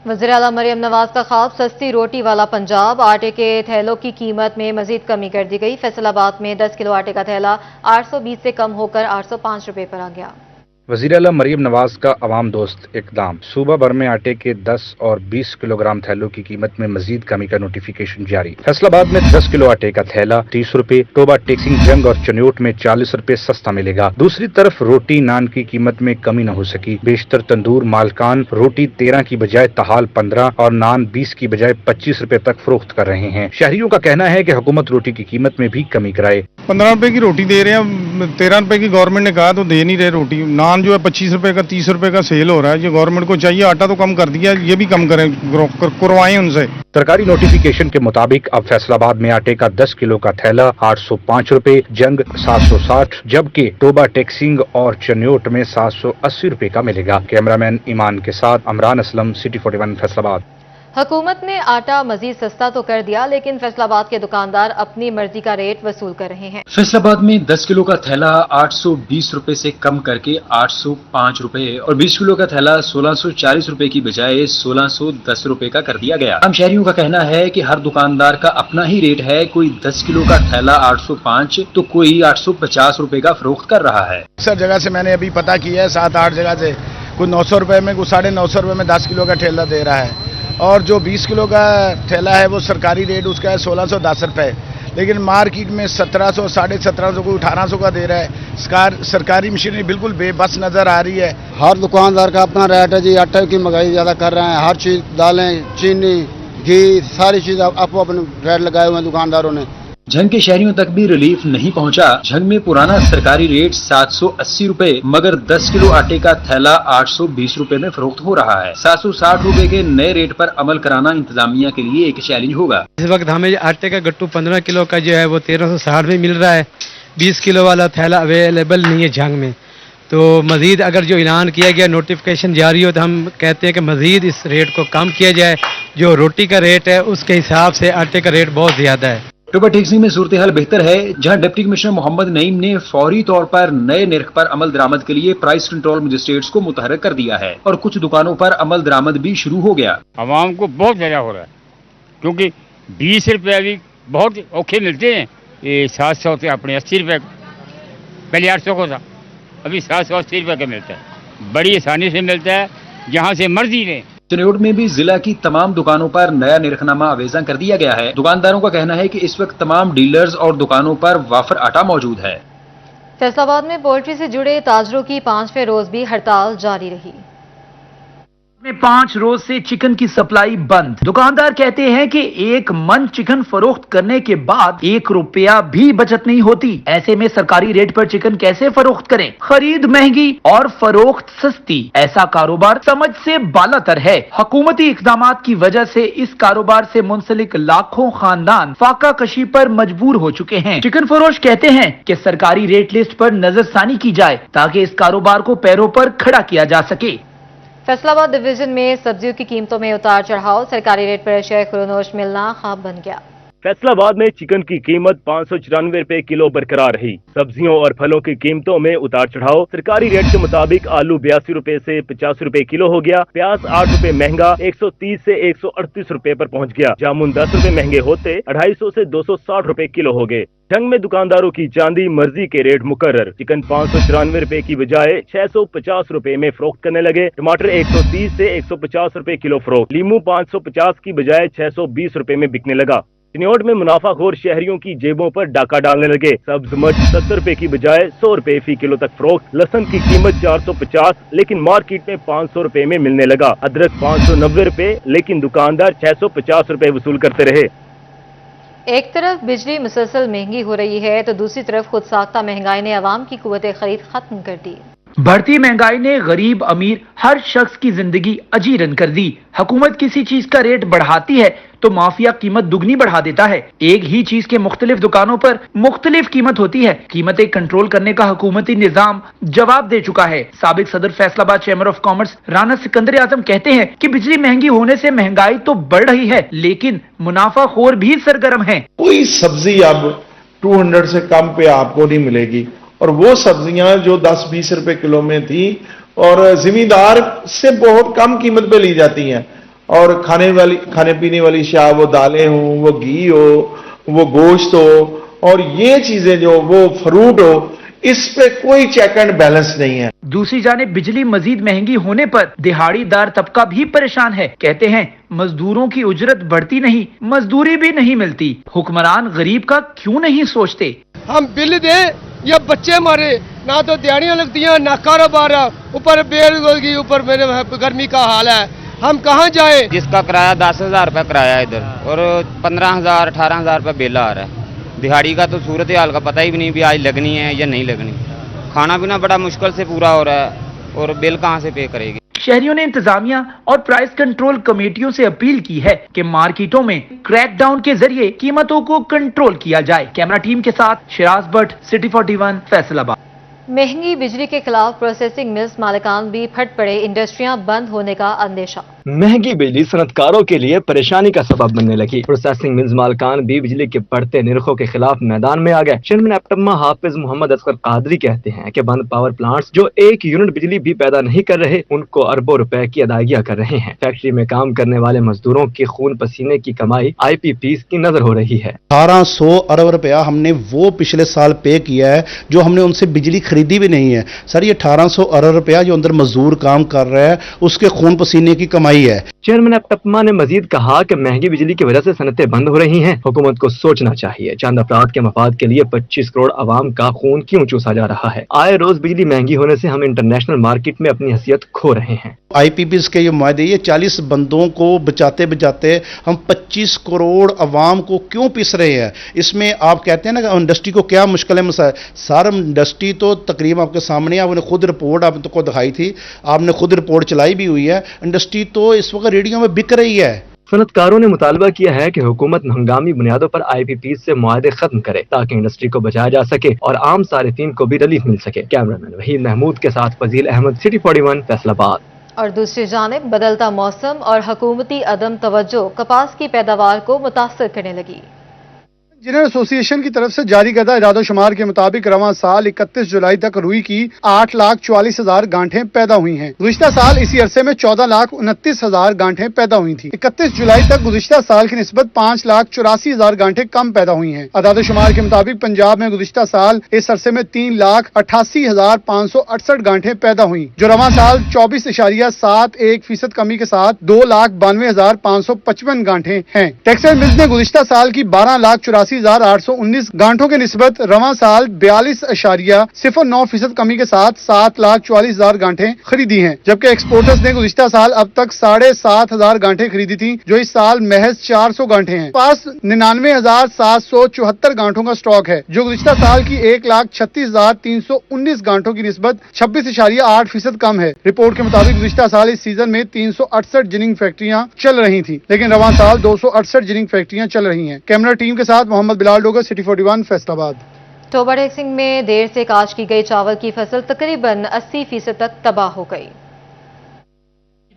وزیر اعلیٰ مریم نواز کا خواب سستی روٹی والا پنجاب، آٹے کے تھیلوں کی قیمت میں مزید کمی کر دی گئی۔ فیصل آباد میں 10 کلو آٹے کا تھیلا 820 سے کم ہو کر 805 روپے پر آ گیا۔ وزیر اعلیٰ مریم نواز کا عوام دوست اقدام، صوبہ بھر میں آٹے کے 10 اور 20 کلو گرام تھیلوں کی قیمت میں مزید کمی کا نوٹیفیکیشن جاری۔ فیصل آباد میں 10 کلو آٹے کا تھیلا 30 روپے، ٹوبہ ٹیکسنگ جنگ اور چنیوٹ میں 40 روپے سستا ملے گا۔ دوسری طرف روٹی نان کی قیمت میں کمی نہ ہو سکی، بیشتر تندور مالکان روٹی 13 کی بجائے تاحال 15 اور نان 20 کی بجائے 25 روپے تک فروخت کر رہے ہیں۔ شہریوں کا کہنا ہے کہ حکومت روٹی کی قیمت میں بھی کمی کرائے۔ 15 روپے کی روٹی دے رہے ہیں، 13 روپے کی گورنمنٹ نے کہا تو دے نہیں رہے روٹی۔ نان جو ہے 25 روپے کا 30 روپے کا سیل ہو رہا ہے۔ یہ گورنمنٹ کو چاہیے، آٹا تو کم کر دیا، یہ بھی کم کریں، کروائیں ان سے۔ سرکاری نوٹیفیکیشن کے مطابق اب فیصل آباد میں آٹے کا 10 کلو کا تھیلا 805 روپے، جنگ 760، جبکہ ٹوبہ ٹیکسنگ اور چنیوٹ میں 780 روپے کا ملے گا۔ کیمرہ مین ایمان کے ساتھ عمران اسلم، سٹی 41 فیصل آباد۔ حکومت نے آٹا مزید سستا تو کر دیا، لیکن فیصل آباد کے دکاندار اپنی مرضی کا ریٹ وصول کر رہے ہیں۔ فیصل آباد میں 10 کلو کا تھیلا 820 روپے سے کم کر کے 805 روپے اور 20 کلو کا تھیلا 1640 روپے کی بجائے 1610 روپے کا کر دیا گیا۔ عام شہریوں کا کہنا ہے کہ ہر دکاندار کا اپنا ہی ریٹ ہے، کوئی 10 کلو کا تھیلا 805 تو کوئی 850 روپے کا فروخت کر رہا ہے۔ اکثر جگہ سے میں نے ابھی پتہ کیا ہے، 7-8 جگہ سے کوئی 900 روپے میں، کوئی 950 روپے میں 10 کلو کا ٹھیلا دے رہا ہے، اور جو 20 کلو کا ٹھیلا ہے وہ سرکاری ریٹ اس کا ہے 1610 روپے، لیکن مارکیٹ میں 1700، 1750، کوئی 1800 کا دے رہا ہے۔ سرکاری مشینری بالکل بے بس نظر آ رہی ہے۔ ہر دکاندار کا اپنا ریٹ ہے جی، آٹے کی مہنگائی زیادہ کر رہے ہیں، ہر چیز دالیں، چینی، گھی، ساری چیز اپنے اپنے ریٹ لگائے ہوئے ہیں دکانداروں نے۔ جھنگ کے شہریوں تک بھی ریلیف نہیں پہنچا۔ جھنگ میں پرانا سرکاری ریٹ 780 روپے مگر 10 کلو آٹے کا تھیلا 820 روپے میں فروخت ہو رہا ہے۔ 760 روپے کے نئے ریٹ پر عمل کرانا انتظامیہ کے لیے ایک چیلنج ہوگا۔ اس وقت ہمیں آٹے کا گٹو 15 کلو کا جو ہے وہ 1360 میں مل رہا ہے، 20 کلو والا تھیلا اویلیبل نہیں ہے جھنگ میں۔ تو مزید اگر جو اعلان کیا گیا، نوٹیفیکیشن جاری ہو، تو ہم کہتے ہیں کہ مزید اس ریٹ کو کم کیا جائے۔ جو روٹی کا ریٹ ہے اس کے حساب سے آٹے کا ریٹ بہت زیادہ ہے۔ ٹوبہ ٹیکسنگ میں صورتحال بہتر ہے، جہاں ڈپٹی کمشنر محمد نعیم نے فوری طور پر نئے نرخ پر عمل درآمد کے لیے پرائس کنٹرول مجسٹریٹس کو متحرک کر دیا ہے اور کچھ دکانوں پر عمل درآمد بھی شروع ہو گیا۔ عوام کو بہت زیادہ ہو رہا ہے، کیونکہ 20 روپے ابھی بہت اوکھے ملتے ہیں، یہ 700 سے اپنے 80 روپے، پہلے 800 کو تھا، ابھی 780 روپے کا ملتا ہے، بڑی آسانی سے ملتا ہے، جہاں سے مرضی لیں۔ چنیوٹ میں بھی ضلع کی تمام دکانوں پر نیا نرخنامہ آویزاں کر دیا گیا ہے۔ دکانداروں کا کہنا ہے کہ اس وقت تمام ڈیلرز اور دکانوں پر وافر آٹا موجود ہے۔ فیصل آباد میں پولٹری سے جڑے تاجروں کی 5ویں روز بھی ہڑتال جاری رہی۔ میں 5 روز سے چکن کی سپلائی بند۔ دکاندار کہتے ہیں کہ 1 من چکن فروخت کرنے کے بعد 1 روپیہ بھی بچت نہیں ہوتی۔ ایسے میں سرکاری ریٹ پر چکن کیسے فروخت کریں؟ خرید مہنگی اور فروخت سستی، ایسا کاروبار سمجھ سے بالا تر ہے۔ حکومتی اقدامات کی وجہ سے اس کاروبار سے منسلک لاکھوں خاندان فاقہ کشی پر مجبور ہو چکے ہیں۔ چکن فروش کہتے ہیں کہ سرکاری ریٹ لسٹ پر نظر ثانی کی جائے تاکہ اس کاروبار کو پیروں پر کھڑا کیا جا سکے۔ فیصل آباد ڈویژن میں سبزیوں کی قیمتوں میں اتار چڑھاؤ، سرکاری ریٹ پر اشیاء خورنوش ملنا خواب بن گیا۔ فیصل آباد میں چکن کی قیمت 594 روپے کلو برقرار رہی۔ سبزیوں اور پھلوں کی قیمتوں میں اتار چڑھاؤ، سرکاری ریٹ کے مطابق آلو 82 روپے سے 50 روپے کلو ہو گیا، پیاز 8 روپے مہنگا 130 سے 138 روپے پر پہنچ گیا، جامن 10 روپے مہنگے ہوتے 250 سے 260 روپے کلو ہو گئے۔ جنگ میں دکانداروں کی چاندی مرضی کے ریٹ مقرر، چکن 594 روپے کی بجائے 650 روپے میں فروخت کرنے لگے، ٹماٹر 130 سے 150 روپے کلو فروخت، لیمو 550 کی بجائے 620 روپے میں بکنے لگا۔ چنیوٹ میں منافع خور شہریوں کی جیبوں پر ڈاکہ ڈالنے لگے، سبز مرچ 70 روپے کی بجائے 100 روپے فی کلو تک فروخت، لہسن کی قیمت 450 لیکن مارکیٹ میں 500 روپے میں ملنے لگا، ادرک 590 روپے لیکن دکاندار 650 روپے وصول کرتے رہے۔ ایک طرف بجلی مسلسل مہنگی ہو رہی ہے تو دوسری طرف خود ساختہ مہنگائی نے عوام کی قوت خرید ختم کر دی۔ بڑھتی مہنگائی نے غریب امیر ہر شخص کی زندگی اجیرن کر دی۔ حکومت کسی چیز کا ریٹ بڑھاتی ہے تو مافیا قیمت دگنی بڑھا دیتا ہے۔ ایک ہی چیز کے مختلف دکانوں پر مختلف قیمت ہوتی ہے۔ قیمتیں کنٹرول کرنے کا حکومتی نظام جواب دے چکا ہے۔ سابق صدر Faisalabad chamber of commerce Rana Sikandar Azam کہتے ہیں کہ بجلی مہنگی ہونے سے مہنگائی تو بڑھ رہی ہے لیکن منافع خور بھی سرگرم ہیں۔ کوئی سبزی اب 200 سے کم پہ آپ کو نہیں ملے گی، اور وہ سبزیاں جو 10-20 روپے کلو میں تھی اور زمیندار سے بہت کم قیمت پہ لی جاتی ہیں، और खाने पीने वाली अशिया, वो दालें हों, वो घी हो, वो गोश्त हो, और ये चीजें जो वो फ्रूट हो, इस पे कोई चेक एंड बैलेंस नहीं है। दूसरी जानिब बिजली मजीद महंगी होने पर दिहाड़ीदार तबका भी परेशान है। कहते हैं मजदूरों की उजरत बढ़ती नहीं, मजदूरी भी नहीं मिलती। हुक्मरान गरीब का क्यों नहीं सोचते? हम बिल दे या बच्चे मारे, ना तो दिहाड़ियां लगती हैं ना कारोबार, ऊपर बेरोजगारी, ऊपर मेरे गर्मी का हाल है, हम कहाँ जाए? जिसका किराया 10,000 रुपये किराया इधर, और 15,000 18,000 रुपये बिल आ रहा है। दिहाड़ी का तो सूरत हाल का पता ही भी नहीं भी आज लगनी है या नहीं लगनी। खाना पीना बड़ा मुश्किल से पूरा हो रहा है और बिल कहाँ से पे करेगी। शहरियों ने इंतजामिया और प्राइस कंट्रोल कमेटियों से अपील की है कि मार्केटों में क्रैकडाउन के जरिए कीमतों को कंट्रोल किया जाए। कैमरा टीम के साथ शिराज भट्ट, सिटी 41, फैसलाबाद। महंगी बिजली के खिलाफ प्रोसेसिंग मिल्स मालिकान भी फट पड़े, इंडस्ट्रियां बंद होने का अंदेशा। महंगी बिजली सनतकारों के लिए परेशानी का सबब बनने लगी। प्रोसेसिंग मिल्स मालिकान भी बिजली के बढ़ते निर्खों के खिलाफ मैदान में आ गए। चेयरमैन एप्टमा हाफिज मोहम्मद असगर कादरी कहते हैं कि बंद पावर प्लांट्स जो 1 यूनिट बिजली भी पैदा नहीं कर रहे, उनको अरबों रुपए की अदायगियां कर रहे हैं। फैक्ट्री में काम करने वाले मजदूरों की खून पसीने की कमाई IPPs की नजर हो रही है। 1800 अरब रुपया हमने वो पिछले साल पे किया है जो हमने उनसे बिजली खरीदी भी नहीं है। सर ये 1800 अरब रुपया जो अंदर मजदूर काम कर रहा है उसके खून पसीने की कमाई है। चेयरमैन एप्टमा ने मजीद कहा कि महंगी बिजली की वजह से सनतें बंद हो रही हैं। हुकूमत को सोचना चाहिए चंद अफराद के मफाद के लिए 25 करोड़ आवाम का खून क्यों चूसा जा रहा है। आए रोज बिजली महंगी होने से हम इंटरनेशनल मार्केट में अपनी हैसियत खो रहे हैं। IPPs के ये मुआहदे, ये 40 बंदों को बचाते बचाते हम 25 करोड़ आवाम को क्यों पिस रहे हैं। इसमें आप कहते हैं ना कि इंडस्ट्री को क्या मुश्किल है। सर इंडस्ट्री तो तकरीबन आपके सामने, आपने खुद रिपोर्ट आपको दिखाई थी, आपने खुद रिपोर्ट चलाई भी हुई है। इंडस्ट्री तो इस वक्त रेडियो में बिक रही है। सनतकारों ने मुतालबा किया है कि हुकूमत हंगामी बुनियादों पर IPPs से मुआहदे खत्म करे ताकि इंडस्ट्री को बचाया जा सके और आम सारिफीन को भी रिलीफ मिल सके। कैमरामैन वहीद महमूद के साथ फजील अहमद, सिटी 41, फैसलाबाद। और दूसरी जानिब बदलता मौसम और हुकूमती अदम तवज्जो कपास की पैदावार को मुतासर करने लगी। जिनेर एसोसिएशन की तरफ से जारी करदा इदादोशुमार के मुताबिक रवां साल 31 जुलाई तक रुई की 8,44,000 गांठें पैदा हुई हैं। गुज़िश्ता साल इसी अरसे में 14,29,000 गांठें पैदा हुई थी। 31 जुलाई तक गुज़िश्ता साल की निस्बत 5,84,000 गांठें कम पैदा हुई हैं। इदादोशुमार के मुताबिक पंजाब में गुज़िश्ता साल इस अरसे में 3,88,568 गांठें पैदा हुई, जो रवां साल 24.71% कमी के साथ 2,92,555 गांठें हैं। टेक्सटाइल मिल्स ने गुज़िश्ता साल की 12,84,819 गांठों के निस्बत रवां साल 42.09% कमी के साथ 7,44,000 गांठें खरीदी हैं, जबकि एक्सपोर्टर्स ने गुज़िश्ता साल अब तक 7,500 गांठें खरीदी थी, जो इस साल महज 400 गांठें हैं। पास 99,774 गांठों का स्टॉक है, जो गुज़िश्ता साल की 1,36,319 गांठों की निस्बत 26.8% कम है। रिपोर्ट के मुताबिक गुज़िश्ता साल इस सीजन में 368 जिनिंग फैक्ट्रियां चल रही थी, लेकिन रवां साल 268 जिनिंग फैक्ट्रियां चल रही हैं। कैमरा टीम के साथ मोहम्मद बिलाल डोगर, सिटी 41, फैसलाबाद। टोबा टेक्सिंग में देर से काश्त की गई चावल की फसल तकरीबन 80% तक तबाह हो गई।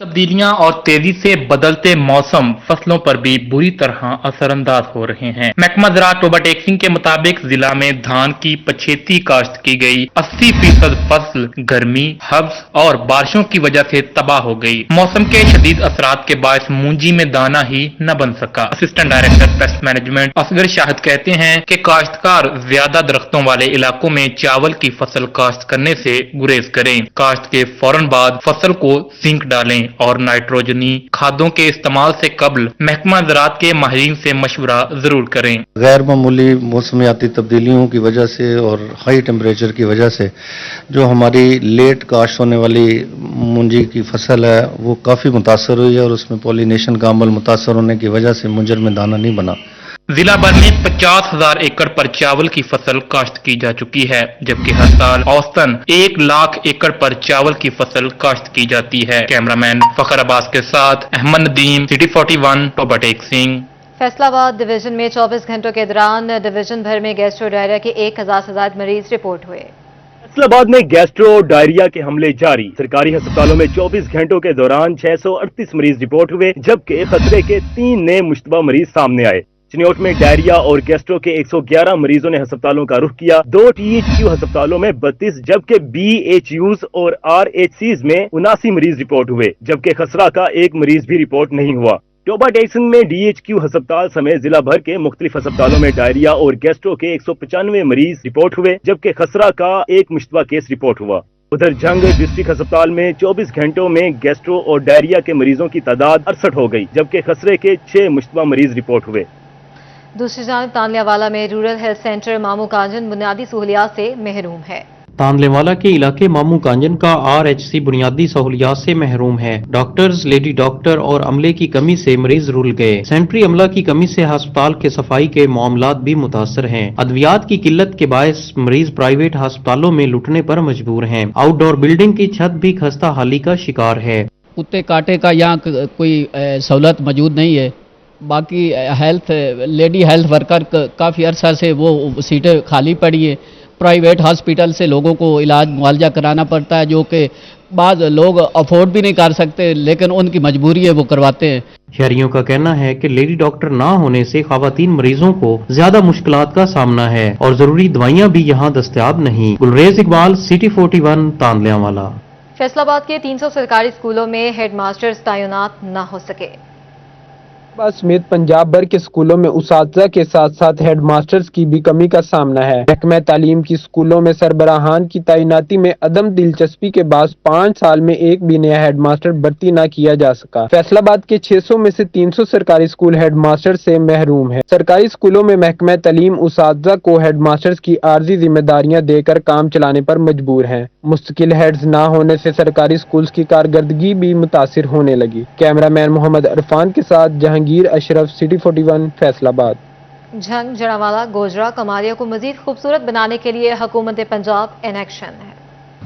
तब्दीलियां और तेजी से बदलते मौसम फसलों पर भी बुरी तरह असरअंदाज हो रहे हैं। महकमा ज़राअत टोबा टेक्सिंग के मुताबिक जिला में धान की पछेती काश्त की गई। 80% फसल गर्मी, हब्स और बारिशों की वजह से तबाह हो गई। मौसम के शदीद असरात के बायस मूंजी में दाना ही न बन सका। Assistant director pest management Asghar Shahid कहते हैं कि काश्तकार ज्यादा दरख्तों वाले इलाकों में चावल की फसल काश्त करने से गुरेज करें। काश्त के फौरन बाद फसल को जिंक डालें और नाइट्रोजनी खादों के इस्तेमाल से कबल महकमा ज़राअत के माहिरीन से मशवरा जरूर करें। गैर मामूली मौसमियाती तब्दीलियों की वजह से और हाई टेम्परेचर की वजह से जो हमारी लेट काश्त होने वाली मूंजी की फसल है वो काफ़ी मुतासर हुई है और उसमें पॉलिनेशन का अमल मुतासर होने की वजह से मुंजर में दाना नहीं बना। जिला भर में 50,000 एकड़ पर चावल की फसल काश्त की जा चुकी है, जबकि हर साल औसतन 1 लाख एकड़ पर चावल की फसल काश्त की जाती है। कैमरामैन फखर अब्बास के साथ अहमद नदीम, सिटी 41, टोबा टेक्सिंग। फैसलाबाद डिवीजन में 24 घंटों के दौरान डिवीजन भर में गैस्ट्रो डायरिया के 1,000 से ज्यादा मरीज रिपोर्ट हुए। फैसलाबाद में गैस्ट्रो डायरिया के हमले जारी। सरकारी अस्पतालों में 24 घंटों के दौरान 638 मरीज रिपोर्ट हुए, जबकि खतरे के 3 नए मुश्तबा मरीज सामने आए। चिन्नौट में डायरिया और गैस्ट्रो के 111 मरीजों ने अस्पतालों का रुख किया। 2 THQ अस्पतालों में 32 जबकि BHUs और RHCs में 79 मरीज रिपोर्ट हुए, जबकि खसरा का 1 मरीज भी रिपोर्ट नहीं हुआ। टोबा टेक्सिंग में DHQ अस्पताल समेत जिला भर के मुख्तलिफ अस्पतालों में डायरिया और गैस्ट्रो के 195 मरीज रिपोर्ट हुए, जबकि खसरा का 1 मुश्तबा केस रिपोर्ट हुआ। उधर जंग डिस्ट्रिक्ट अस्पताल में 24 घंटों में गैस्ट्रो और डायरिया के मरीजों की तादाद 68 हो गई, जबकि खसरे के 6 मुश्तबा मरीज रिपोर्ट हुए। दूसरी जानिब तानलेवाला में रूरल हेल्थ सेंटर मामू कांजन बुनियादी सहूलियात से महरूम है। तानलेवाला के इलाके मामू कांजन का RHC बुनियादी सहूलियात से महरूम है। डॉक्टर्स, लेडी डॉक्टर और अमले की कमी से मरीज रुल गए। सेंट्री अमला की कमी से अस्पताल के सफाई के मामलात भी मुतासर हैं। अद्वियात की किल्लत के बायस मरीज प्राइवेट अस्पतालों में लुटने पर मजबूर हैं। आउटडोर बिल्डिंग की छत भी खस्ता हाली का शिकार है। कुत्ते काटे का यहाँ कोई सहूलत मौजूद नहीं है। बाकी लेडी हेल्थ वर्कर काफ़ी अरसा से वो सीटें खाली पड़ी है। प्राइवेट हॉस्पिटल से लोगों को इलाज मुआवजा कराना पड़ता है, जो कि बाद लोग अफोर्ड भी नहीं कर सकते, लेकिन उनकी मजबूरी है वो करवाते हैं। शहरियों का कहना है कि लेडी डॉक्टर ना होने से खवातीन मरीजों को ज्यादा मुश्किलात का सामना है और जरूरी दवाइयाँ भी यहाँ दस्तयाब नहीं। गुलरेज इकबाल, सिटी 41, तानलेवाला। फैसलाबाद के 300 सरकारी स्कूलों में हेडमास्टर्स तैनात न हो सके। समेत पंजाब भर के स्कूलों में उसातिज़ा के साथ साथ हेडमास्टर्स की भी कमी का सामना है। महकमा तालीम की स्कूलों में सरबराहान की तैनाती में अदम दिलचस्पी के बाद 5 साल में एक भी नया हेडमास्टर भर्ती न किया जा सका। फैसलाबाद के 600 में से 300 सरकारी स्कूल हेडमास्टर से महरूम है। सरकारी स्कूलों में महकमा तालीम उसातिज़ा को हेडमास्टर्स की आर्जी जिम्मेदारियां देकर काम चलाने पर मजबूर है। मुस्तकिल हेड्स न होने से सरकारी स्कूल की कारकर्दगी भी मुतासिर होने लगी। कैमरामैन मोहम्मद अरफान के साथ जहांगीर अशरफ, सिटी 41, फैसलाबाद। झंग, जड़ावाला, गोजरा, कमारिया को मजीद खूबसूरत बनाने के लिए हुकूमत पंजाब इन एक्शन है।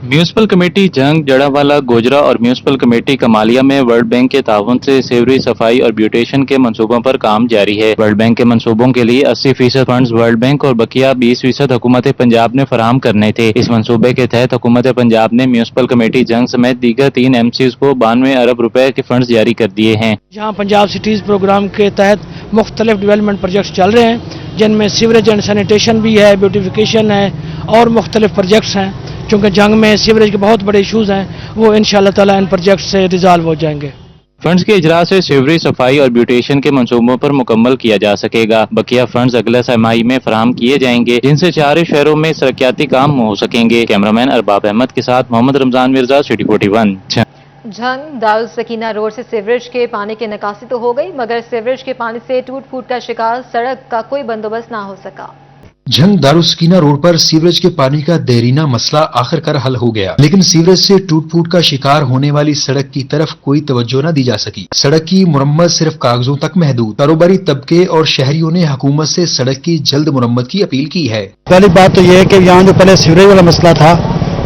म्यूनिसिपल कमेटी जंग, जड़ावाला, गोजरा और म्यूनिसिपल कमेटी कमालिया में वर्ल्ड बैंक के ताउन से सेवरी सफाई और ब्यूटेशन के मंसूबों पर काम जारी है। वर्ल्ड बैंक के मंसूबों के लिए 80% फंड्स वर्ल्ड बैंक और बकिया 20% हुकूमत पंजाब ने फराहम करने थे। इस मंसूबे के तहत हुकूमत पंजाब ने म्यूनिसिपल कमेटी जंग समेत दीगर 3 MCs को 92 अरब रुपए के फंड्स जारी कर दिए हैं। जहाँ पंजाब सिटीज प्रोग्राम के तहत मुख्तलिफ डेवलपमेंट प्रोजेक्ट्स चल रहे हैं, जिनमें सीवरेज एंड सैनिटेशन भी है, ब्यूटिफिकेशन है और मुख्तलिफ प्रोजेक्ट्स हैं। चूँकि जंग में सीवरेज के बहुत बड़े इशूज़ हैं, वो इंशाअल्लाह ताला इन प्रोजेक्ट से रिजॉल्व हो जाएंगे। फंड्स के इजरा से सेवरी सफाई और ब्यूटेशन के मंसूबों पर मुकम्मल किया जा सकेगा। बकिया फंड्स अगले छमाही में फराहम किए जाएंगे, जिनसे 4 शहरों में तरक्याती काम हो सकेंगे। कैमरामैन अरबाब अहमद के साथ मोहम्मद रमजान मिर्जा, सिटी 41। झंग, दारुल सकीना रोड से सीवरेज के पानी की निकासी तो हो गई, मगर सीवरेज के पानी से टूट फूट का शिकार सड़क का कोई बंदोबस्त ना हो सका। झंग दारुस्कीना रोड पर सीवरेज के पानी का देरीना मसला आखिरकार हल हो गया, लेकिन सीवरेज से टूट फूट का शिकार होने वाली सड़क की तरफ कोई तवज्जो न दी जा सकी। सड़क की मुरम्मत सिर्फ कागजों तक महदूद। कारोबारी तबके और शहरियों ने हुकूमत से सड़क की जल्द मुरम्मत की अपील की है। पहली बात तो यह है कि यहाँ जो पहले सीवरेज वाला मसला था,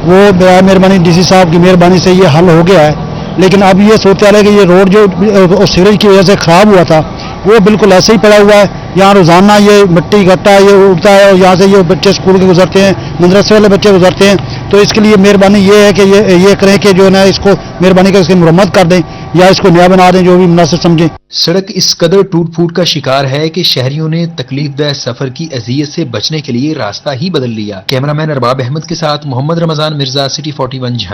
वो बराए मेहरबानी DC साहब की मेहरबानी से ये हल हो गया है, लेकिन अब ये सोचते है कि ये रोड जो सीवरेज की वजह से खराब हुआ था, वो बिल्कुल ऐसे ही पड़ा हुआ है। यहाँ रोजाना ये मिट्टी गट्टा ये उड़ता है और यहाँ से ये बच्चे स्कूल के गुजरते हैं, मदरसे वाले बच्चे गुजरते हैं। तो इसके लिए मेहरबानी ये है कि ये करें कि जो है ना इसको मेहरबानी कर इसकी मुरम्मत कर दें या इसको नया बना दें, जो भी मुनासिब समझें। सड़क इस कदर टूट फूट का शिकार है कि शहरियों ने तकलीफदेह सफर की अजियत से बचने के लिए रास्ता ही बदल लिया। कैमरामैन अरबाब अहमद के साथ मोहम्मद रमजान मिर्जा, सिटी 41, झंग।